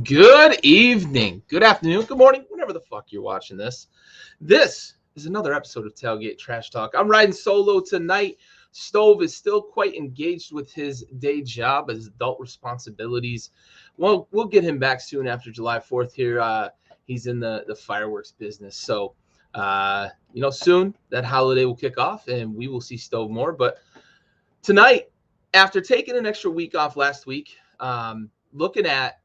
Good evening, good afternoon, good morning, whenever the fuck you're watching this. This is another episode of Tailgate Trash Talk. I'm riding solo tonight. Stove is still quite engaged with his day job, his adult responsibilities. Well, we'll get him back soon after July 4th here. He's in the fireworks business. So, soon that holiday will kick off and we will see Stove more. But tonight, after taking an extra week off last week, looking at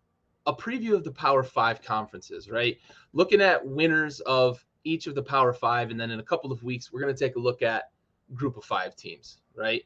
a preview of the Power Five conferences, right? Looking at winners of each of the Power Five, and then in a couple of weeks, we're going to take a look at Group of Five teams, right?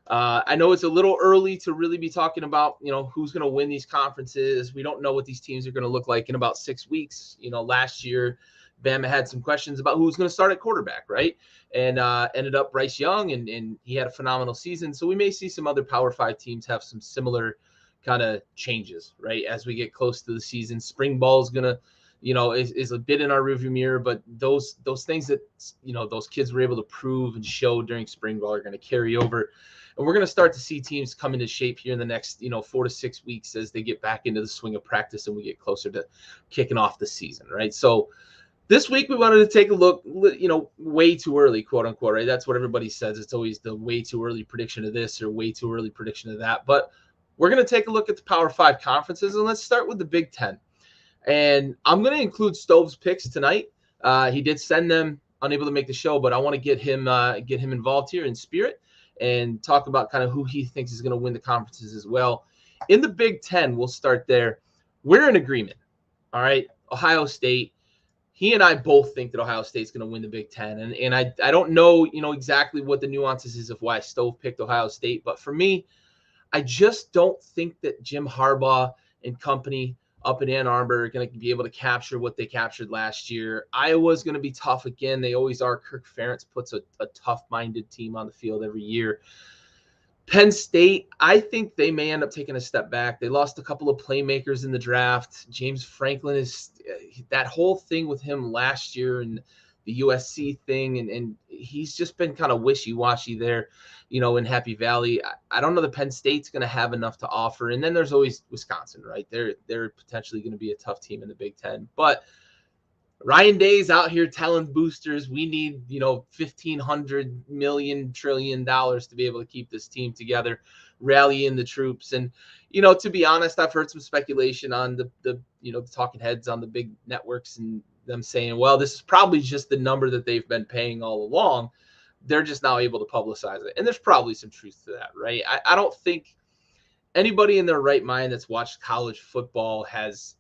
I know it's a little early to really be talking about, who's going to win these conferences. We don't know what these teams are going to look like in about 6 weeks. Last year, Bama had some questions about who's going to start at quarterback, right? And ended up Bryce Young, and he had a phenomenal season. So we may see some other Power Five teams have some similar kind of changes, right? As we get close to the season, spring ball is gonna, is a bit in our rearview mirror, but those things that those kids were able to prove and show during spring ball are going to carry over, and we're going to start to see teams come into shape here in the next 4 to 6 weeks as they get back into the swing of practice and we get closer to kicking off the season, right? So this week we wanted to take a look, way too early, quote unquote, right? That's what everybody says. It's always the way too early prediction of this or way too early prediction of that, but we're going to take a look at the Power Five conferences, and let's start with the Big Ten. And I'm going to include Stove's picks tonight. He did send them, unable to make the show, but I want to get him involved here in spirit and talk about kind of who he thinks is going to win the conferences as well. In the Big Ten, we'll start there. We're in agreement. All right, Ohio State. He and I both think that Ohio State's going to win the Big Ten, and I don't know exactly what the nuances is of why Stove picked Ohio State, but for me, I just don't think that Jim Harbaugh and company up in Ann Arbor are going to be able to capture what they captured last year. Iowa's going to be tough again. They always are. Kirk Ferentz puts a tough-minded team on the field every year. Penn State, I think they may end up taking a step back. They lost a couple of playmakers in the draft. James Franklin is that whole thing with him last year and the USC thing, and he's just been kind of wishy-washy there, in Happy Valley. I don't know that Penn State's going to have enough to offer. And then there's always Wisconsin, right? They're potentially going to be a tough team in the Big Ten. But Ryan Day's out here telling boosters we need, $1,500 million trillion to be able to keep this team together, rallying the troops. And, to be honest, I've heard some speculation on the talking heads on the big networks and them saying, well, this is probably just the number that they've been paying all along. They're just now able to publicize it. And there's probably some truth to that, right? I don't think anybody in their right mind that's watched college football has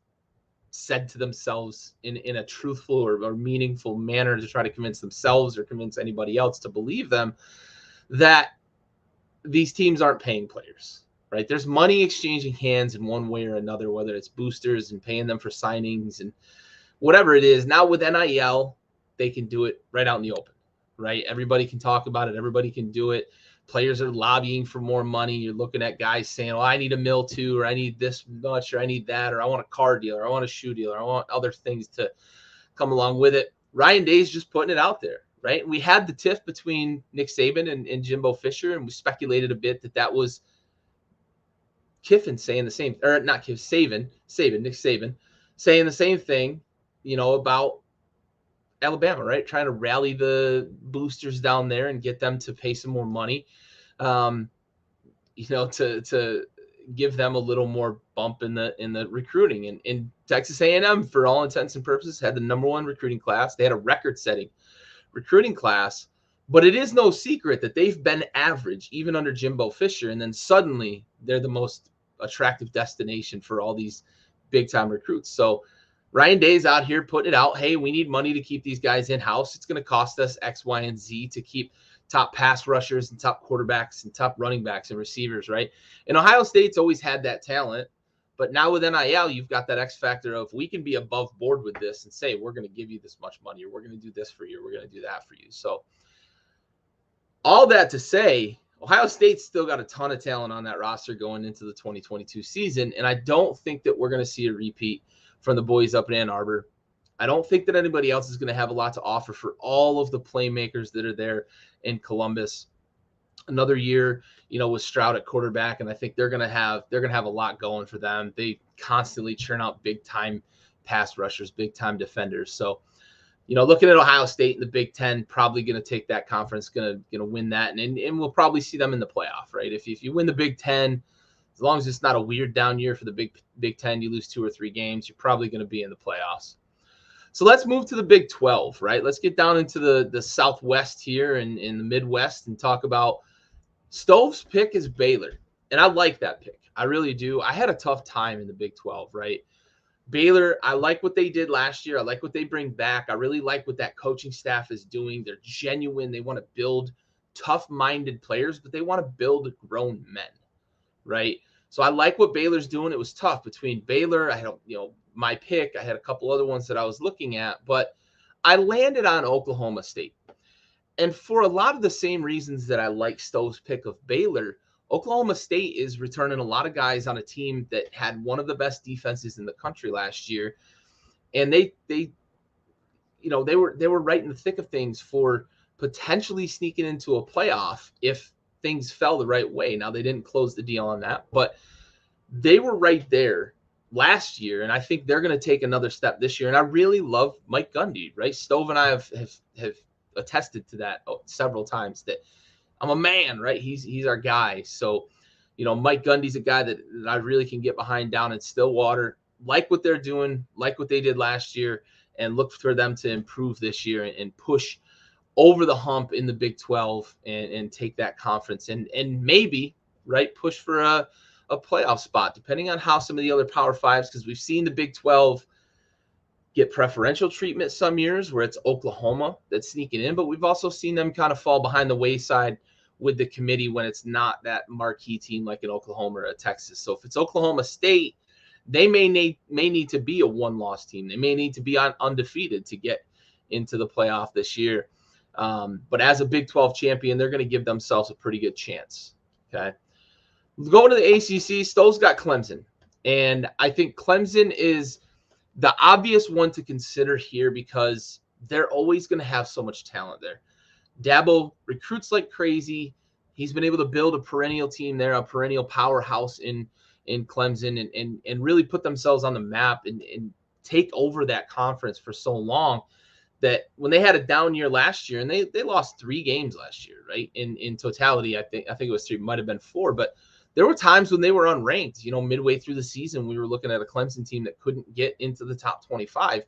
said to themselves in a truthful or meaningful manner to try to convince themselves or convince anybody else to believe them that these teams aren't paying players, right? There's money exchanging hands in one way or another, whether it's boosters and paying them for signings and whatever it is. Now with NIL, they can do it right out in the open, right? Everybody can talk about it. Everybody can do it. Players are lobbying for more money. You're looking at guys saying, well, I need $1 million too, or I need this much, or I need that, or I want a car deal, or I want a shoe deal, or I want other things to come along with it. Ryan Day's just putting it out there, right? We had the tiff between Nick Saban and Jimbo Fisher, and we speculated a bit that was Kiffin saying the same, or not Kiffin, Nick Saban saying the same thing, about Alabama, right? Trying to rally the boosters down there and get them to pay some more money, to give them a little more bump in the recruiting. And in Texas A&M, for all intents and purposes, had the #1 recruiting class. They had a record-setting recruiting class, but it is no secret that they've been average even under Jimbo Fisher, and then suddenly they're the most attractive destination for all these big-time recruits. So Ryan Day's out here putting it out. Hey, we need money to keep these guys in-house. It's going to cost us X, Y, and Z to keep top pass rushers and top quarterbacks and top running backs and receivers, right? And Ohio State's always had that talent. But now with NIL, you've got that X factor of we can be above board with this and say, we're going to give you this much money, or we're going to do this for you, or we're going to do that for you. So all that to say, Ohio State's still got a ton of talent on that roster going into the 2022 season. And I don't think that we're going to see a repeat from the boys up in Ann Arbor. I don't think that anybody else is going to have a lot to offer for all of the playmakers that are there in Columbus. Another year, with Stroud at quarterback, and I think they're going to have a lot going for them. They constantly churn out big-time pass rushers, big-time defenders. So, looking at Ohio State in the Big Ten, probably going to take that conference, going to win that, and we'll probably see them in the playoff, right? If you win the Big Ten, as long as it's not a weird down year for the Big Ten, you lose 2 or 3 games, you're probably going to be in the playoffs. So let's move to the Big 12, right? Let's get down into the Southwest here and in the Midwest and talk about Stove's pick is Baylor. And I like that pick. I really do. I had a tough time in the Big 12, right? Baylor, I like what they did last year. I like what they bring back. I really like what that coaching staff is doing. They're genuine. They want to build tough-minded players, but they want to build grown men, right? So I like what Baylor's doing. It was tough between Baylor. I had, my pick. I had a couple other ones that I was looking at, but I landed on Oklahoma State. And for a lot of the same reasons that I like Stove's pick of Baylor, Oklahoma State is returning a lot of guys on a team that had one of the best defenses in the country last year. And they were right in the thick of things for potentially sneaking into a playoff if things fell the right way. Now, they didn't close the deal on that, but they were right there last year, and I think they're going to take another step this year. And I really love Mike Gundy, right? Stove and I have attested to that several times, that I'm a man, right? He's our guy. So, Mike Gundy's a guy that I really can get behind down in Stillwater. Like what they're doing, like what they did last year, and look for them to improve this year and push over the hump in the Big 12 and take that conference and maybe, right, push for a playoff spot, depending on how some of the other Power Fives, because we've seen the Big 12 get preferential treatment some years where it's Oklahoma that's sneaking in, but we've also seen them kind of fall behind the wayside with the committee when it's not that marquee team like an Oklahoma or a Texas. So if it's Oklahoma State, they may need to be a one-loss team. They may need to be undefeated to get into the playoff this year. But as a Big 12 champion, they're going to give themselves a pretty good chance. Okay. Going to the ACC, Stowe's got Clemson. And I think Clemson is the obvious one to consider here because they're always going to have so much talent there. Dabo recruits like crazy. He's been able to build a perennial team there, a perennial powerhouse in Clemson, and really put themselves on the map and take over that conference for so long that when they had a down year last year, and they lost 3 games last year, right? In totality, I think it was 3, might have been 4, but there were times when they were unranked. Midway through the season, we were looking at a Clemson team that couldn't get into the top 25.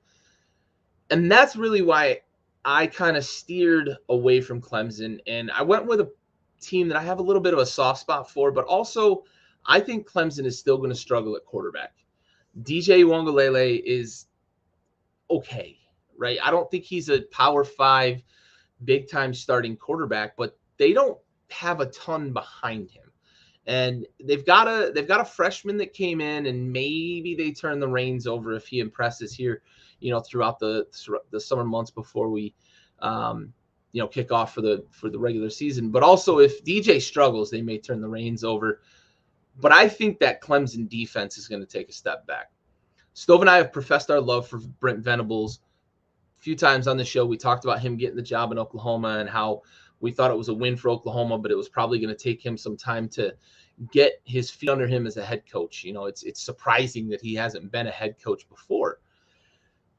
And that's really why I kind of steered away from Clemson. And I went with a team that I have a little bit of a soft spot for, but also I think Clemson is still going to struggle at quarterback. DJ Uiagalelei is okay, right? I don't think he's a Power 5 big-time starting quarterback, but they don't have a ton behind him. And they've got a freshman that came in, and maybe they turn the reins over if he impresses here, throughout the summer months before we, kick off for the regular season. But also, if DJ struggles, they may turn the reins over. But I think that Clemson defense is going to take a step back. Stove and I have professed our love for Brent Venables a few times on the show. We talked about him getting the job in Oklahoma and how we thought it was a win for Oklahoma, but it was probably going to take him some time to get his feet under him as a head coach. It's surprising that he hasn't been a head coach before.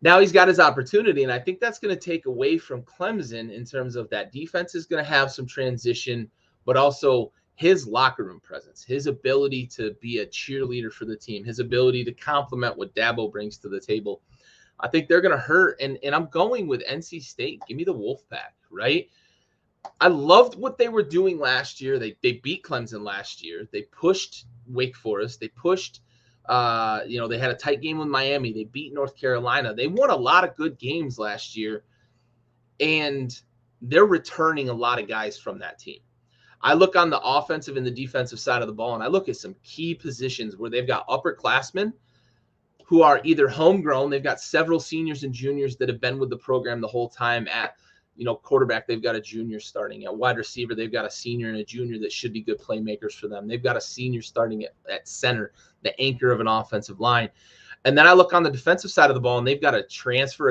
Now he's got his opportunity, and I think that's going to take away from Clemson in terms of that defense is going to have some transition, but also his locker room presence, his ability to be a cheerleader for the team, his ability to complement what Dabo brings to the table. I think they're going to hurt, and I'm going with NC State. Give me the Wolfpack, right? I loved what they were doing last year. They beat Clemson last year. They pushed Wake Forest. They pushed, they had a tight game with Miami. They beat North Carolina. They won a lot of good games last year, and they're returning a lot of guys from that team. I look on the offensive and the defensive side of the ball, and I look at some key positions where they've got upperclassmen who are either homegrown. They've got several seniors and juniors that have been with the program the whole time. At quarterback, they've got a junior starting. At wide receiver, they've got a senior and a junior that should be good playmakers for them. They've got a senior starting at center, the anchor of an offensive line. And then I look on the defensive side of the ball, and they've got a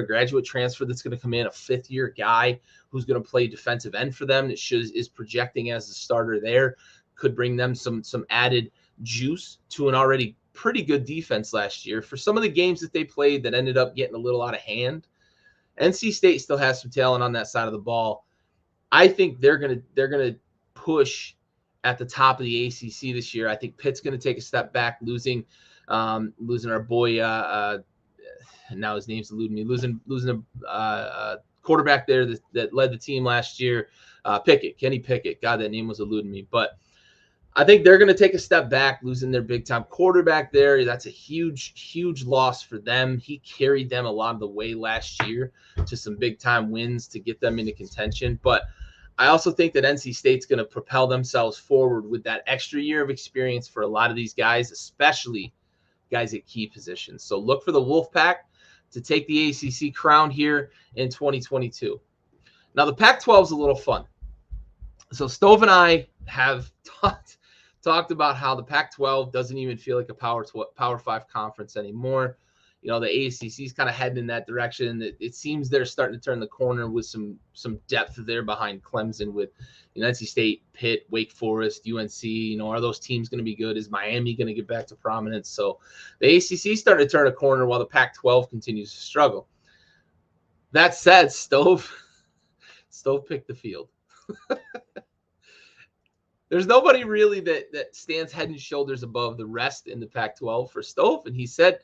graduate transfer that's going to come in, a 5th-year guy who's going to play defensive end for them that is projecting as a starter there, could bring them some added juice to an already pretty good defense last year. For some of the games that they played that ended up getting a little out of hand, NC State still has some talent on that side of the ball. I think they're gonna push at the top of the ACC this year. I think Pitt's gonna take a step back, losing our boy. Now his name's eluding me. Losing a quarterback there that led the team last year. Kenny Pickett. God, that name was eluding me. But I think they're going to take a step back, losing their big-time quarterback there. That's a huge, huge loss for them. He carried them a lot of the way last year to some big-time wins to get them into contention. But I also think that NC State's going to propel themselves forward with that extra year of experience for a lot of these guys, especially guys at key positions. So look for the Wolfpack to take the ACC crown here in 2022. Now, the Pac-12 is a little fun. So Stove and I have talked about how the Pac-12 doesn't even feel like a Power 5 conference anymore. You know, the ACC is kind of heading in that direction. It seems they're starting to turn the corner with some depth there behind Clemson with, you know, NC State, Pitt, Wake Forest, UNC. You know, are those teams going to be good? Is Miami going to get back to prominence? So the ACC is starting to turn a corner while the Pac-12 continues to struggle. That said, Stove picked the field. There's nobody really that stands head and shoulders above the rest in the Pac-12 for Stove. And he said,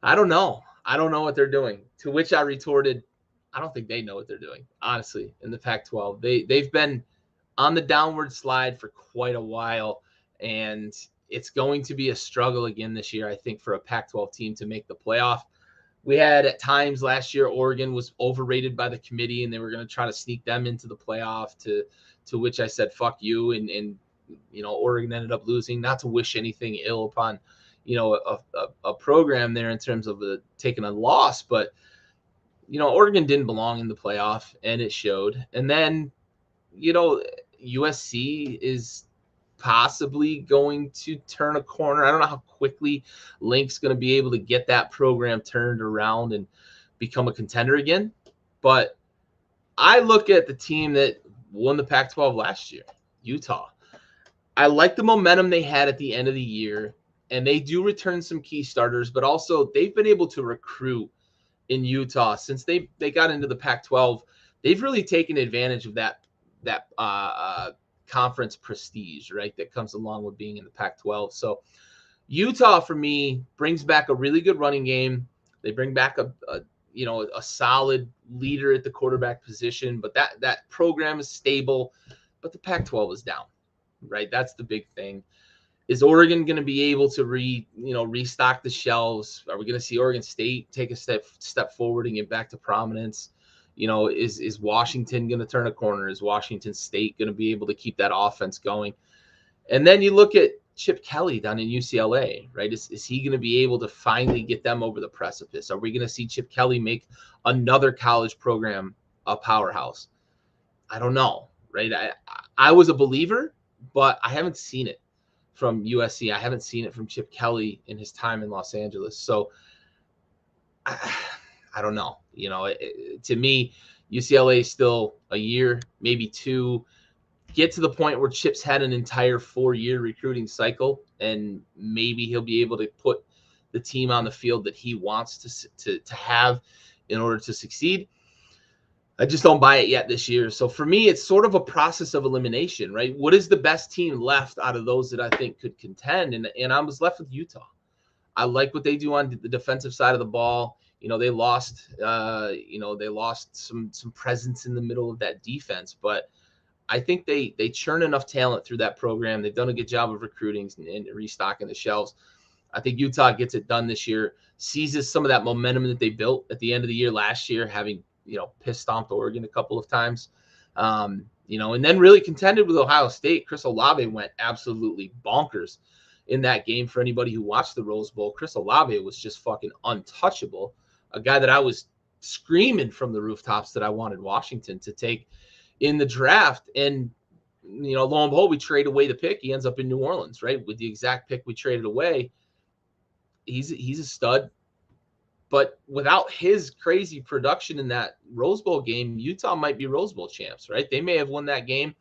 I don't know. I don't know what they're doing. To which I retorted, I don't think they know what they're doing, honestly, in the Pac-12. They've been on the downward slide for quite a while, and it's going to be a struggle again this year, I think, for a Pac-12 team to make the playoff. We had at times last year, Oregon was overrated by the committee, and they were going to try to sneak them into the playoff, to which I said, fuck you. And you know, Oregon ended up losing, not to wish anything ill upon, you know, a program there in terms of taking a loss. But, you know, Oregon didn't belong in the playoff, and it showed. And then, you know, USC is possibly going to turn a corner. I don't know how quickly Link's going to be able to get that program turned around and become a contender again. But I look at the team that won the Pac-12 last year, Utah. I like the momentum they had at the end of the year, and they do return some key starters, but also they've been able to recruit in Utah since they got into the Pac-12. They've really taken advantage of that conference prestige, right, that comes along with being in the Pac-12. So Utah, for me, brings back a really good running game. They bring back a solid leader at the quarterback position, but that program is stable. But the Pac-12 is down, right? That's the big thing. Is Oregon going to be able to restock the shelves? Are we going to see Oregon State take a step forward and get back to prominence? You know, is Washington going to turn a corner? Is Washington State going to be able to keep that offense going? And then you look at Chip Kelly down in UCLA, right? Is he going to be able to finally get them over the precipice? Are we going to see Chip Kelly make another college program a powerhouse? I don't know, right? I was a believer, but I haven't seen it from USC. I haven't seen it from Chip Kelly in his time in Los Angeles. So I don't know. You know, to me, UCLA is still a year, maybe two. Get to the point where Chip's had an entire 4-year recruiting cycle, and maybe he'll be able to put the team on the field that he wants to have in order to succeed. I just don't buy it yet this year. So for me, it's sort of a process of elimination, right? What is the best team left out of those that I think could contend? And I was left with Utah. I like what they do on the defensive side of the ball. You know, they lost some presence in the middle of that defense, but I think they churn enough talent through that program. They've done a good job of recruiting and restocking the shelves. I think Utah gets it done this year, seizes some of that momentum that they built at the end of the year last year, having, you know, piss stomped Oregon a couple of times, you know, and then really contended with Ohio State. Chris Olave went absolutely bonkers in that game. For anybody who watched the Rose Bowl, Chris Olave was just fucking untouchable. A guy that I was screaming from the rooftops that I wanted Washington to take in the draft. And, you know, lo and behold, we trade away the pick. He ends up in New Orleans, right? With the exact pick we traded away. He's a stud. But without his crazy production in that Rose Bowl game, Utah might be Rose Bowl champs, right? They may have won that game.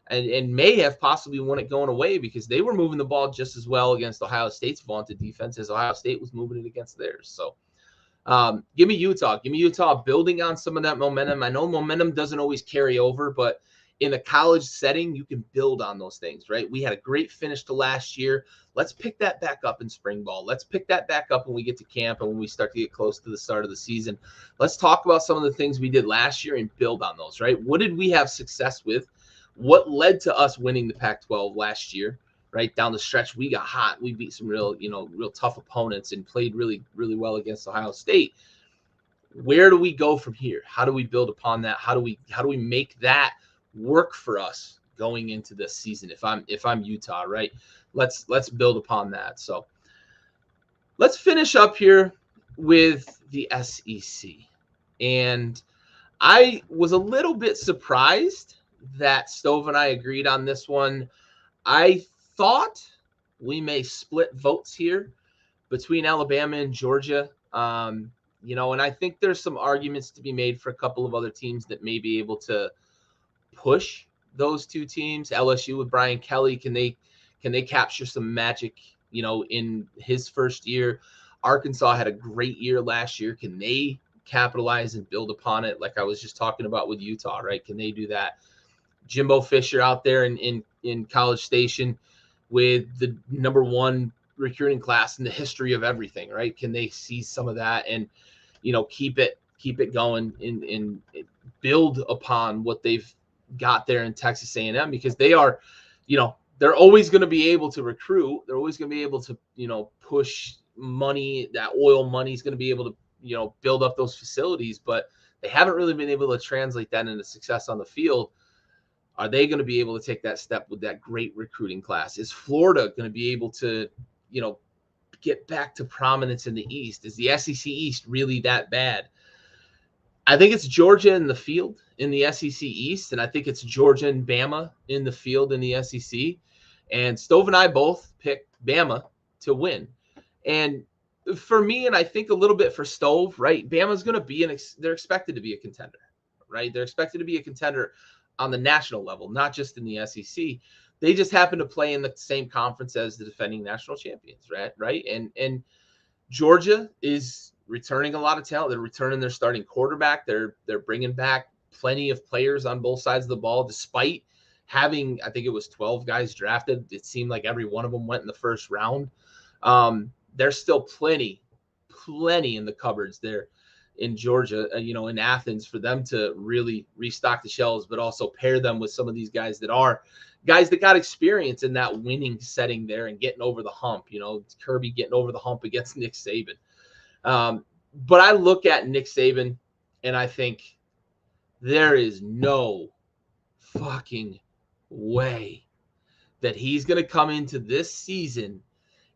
and may have possibly won it going away because they were moving the ball just as well against Ohio State's vaunted defense as Ohio State was moving it against theirs. So give me Utah. Give me Utah building on some of that momentum. I know momentum doesn't always carry over, but in a college setting, you can build on those things, right? We had a great finish to last year. Let's pick that back up in spring ball. Let's pick that back up when we get to camp and when we start to get close to the start of the season. Let's talk about some of the things we did last year and build on those, right? What did we have success with? What led to us winning the Pac-12 last year? Right down the stretch, we got hot. We beat some real tough opponents and played really, really well against Ohio State. Where do we go from here? How do we build upon that? How do we make that work for us going into this season? If I'm Utah, right? Let's build upon that. So let's finish up here with the SEC. And I was a little bit surprised that Stove and I agreed on this one. I thought we may split votes here between Alabama and Georgia. And I think there's some arguments to be made for a couple of other teams that may be able to push those two teams. LSU with Brian Kelly, can they capture some magic, in his first year? Arkansas had a great year last year. Can they capitalize and build upon it? Like I was just talking about with Utah, right? Can they do that? Jimbo Fisher out there in College Station with the number one recruiting class in the history of everything, right? Can they see some of that and, keep it going and build upon what they've got there in Texas A&M? Because they are, they're always going to be able to recruit. They're always going to be able to, push money. That oil money is going to be able to, build up those facilities, but they haven't really been able to translate that into success on the field. Are they going to be able to take that step with that great recruiting class? Is Florida going to be able to, get back to prominence in the East? Is the SEC East really that bad? I think it's Georgia in the field in the SEC East, and I think it's Georgia and Bama in the field in the SEC. And Stove and I both picked Bama to win. And for me, and I think a little bit for Stove, right, Bama's going to be they're expected to be a contender, right? They're expected to be a contender on the national level, not just in the SEC. They just happen to play in the same conference as the defending national champions, right? And Georgia is returning a lot of talent. They're returning their starting quarterback. They're bringing back plenty of players on both sides of the ball, despite having, I think it was 12 guys drafted. It seemed like every one of them went in the first round. There's still plenty in the cupboards there in Georgia, in Athens, for them to really restock the shelves, but also pair them with some of these guys that are guys that got experience in that winning setting there and getting over the hump. Kirby getting over the hump against Nick Saban. But I look at Nick Saban and I think there is no fucking way that he's going to come into this season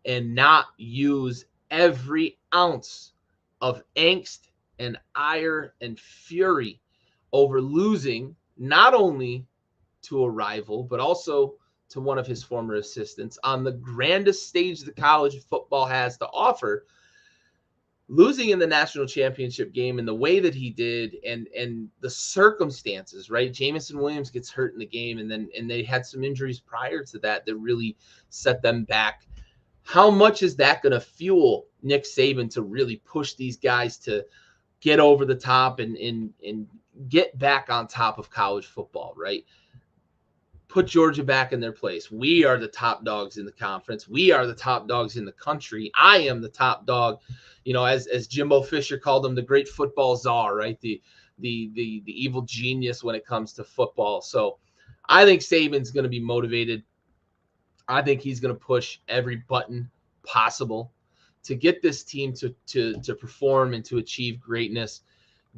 and not use every ounce of angst and ire and fury over losing not only to a rival, but also to one of his former assistants on the grandest stage that college football has to offer, losing in the national championship game in the way that he did, and the circumstances, right? Jamison Williams gets hurt in the game, and they had some injuries prior to that really set them back. How much is that going to fuel Nick Saban to really push these guys to get over the top and get back on top of college football, right? Put Georgia back in their place. We are the top dogs in the conference. We are the top dogs in the country. I am the top dog, as Jimbo Fisher called him, the great football czar, right? The evil genius when it comes to football. So I think Saban's going to be motivated. I think he's going to push every button possible to get this team to perform and to achieve greatness.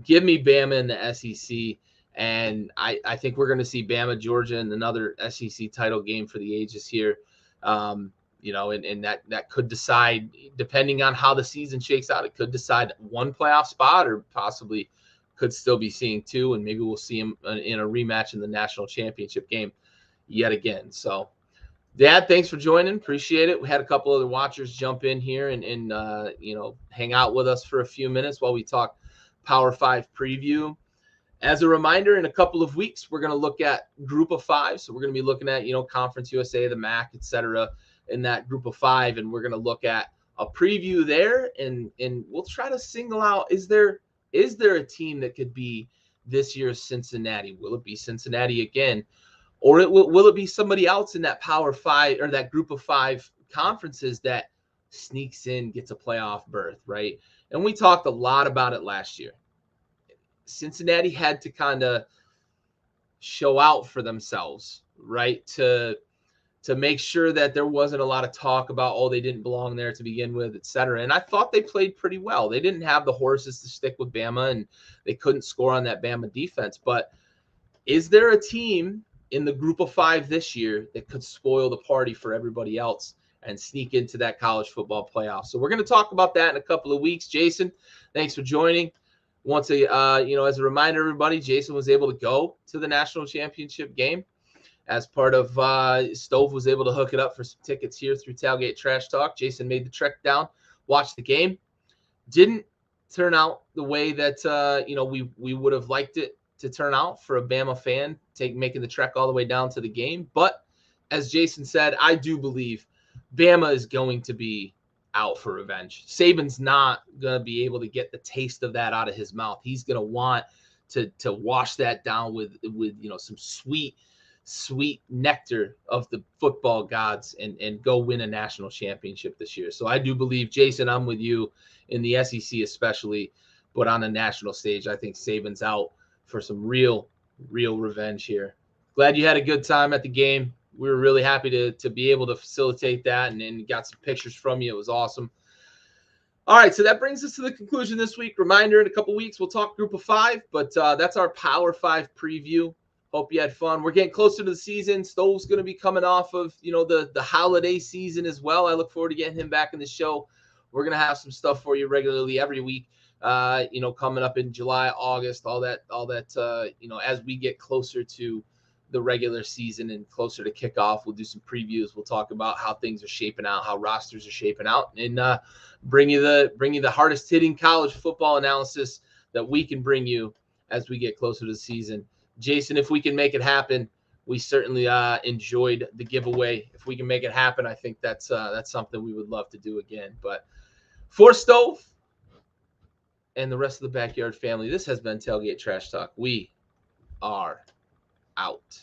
Give me Bama in the SEC. And I think we're going to see Bama, Georgia, and another SEC title game for the ages here. And that could decide, depending on how the season shakes out, it could decide one playoff spot, or possibly could still be seeing two. And maybe we'll see him in a rematch in the national championship game yet again. So, Dad, thanks for joining. Appreciate it. We had a couple other watchers jump in here and hang out with us for a few minutes while we talk Power 5 preview. As a reminder, in a couple of weeks, we're going to look at group of 5. So we're going to be looking at, Conference USA, the MAC, etc., in that group of 5. And we're going to look at a preview there. And we'll try to single out, is there a team that could be this year's Cincinnati? Will it be Cincinnati again? Or will it be somebody else in that Power 5 or that group of 5 conferences that sneaks in, gets a playoff berth, right? And we talked a lot about it last year. Cincinnati had to kind of show out for themselves, right? To make sure that there wasn't a lot of talk about, oh, they didn't belong there to begin with, et cetera. And I thought they played pretty well. They didn't have the horses to stick with Bama, and they couldn't score on that Bama defense. But is there a team in the group of 5 this year that could spoil the party for everybody else and sneak into that college football playoff? So we're going to talk about that in a couple of weeks. Jason, thanks for joining. As a reminder, everybody, Jason was able to go to the national championship game as part of Stove was able to hook it up for some tickets here through Tailgate Trash Talk. Jason made the trek down, watched the game. Didn't turn out the way that we would have liked it to turn out for a Bama fan, making the trek all the way down to the game. But as Jason said, I do believe Bama is going to be out for revenge. Saban's not going to be able to get the taste of that out of his mouth. He's going to want to wash that down with some sweet nectar of the football gods and go win a national championship this year. So I do believe, Jason, I'm with you in the SEC especially, but on a national stage, I think Saban's out for some real revenge here. Glad you had a good time at the game. We were really happy to be able to facilitate that and got some pictures from you. It was awesome. All right, so that brings us to the conclusion this week. Reminder, in a couple weeks, we'll talk group of 5, but that's our Power 5 preview. Hope you had fun. We're getting closer to the season. Stove's going to be coming off of, the holiday season as well. I look forward to getting him back in the show. We're going to have some stuff for you regularly every week, coming up in July, August, all that, as we get closer to the regular season and closer to kickoff, we'll do some previews. We'll talk about how things are shaping out, how rosters are shaping out, and bring you the hardest hitting college football analysis that we can bring you as we get closer to the season. Jason, if we can make it happen, we certainly enjoyed the giveaway. If we can make it happen, I think that's something we would love to do again. But for Stove and the rest of the Backyard family, this has been Tailgate Trash Talk. We are out.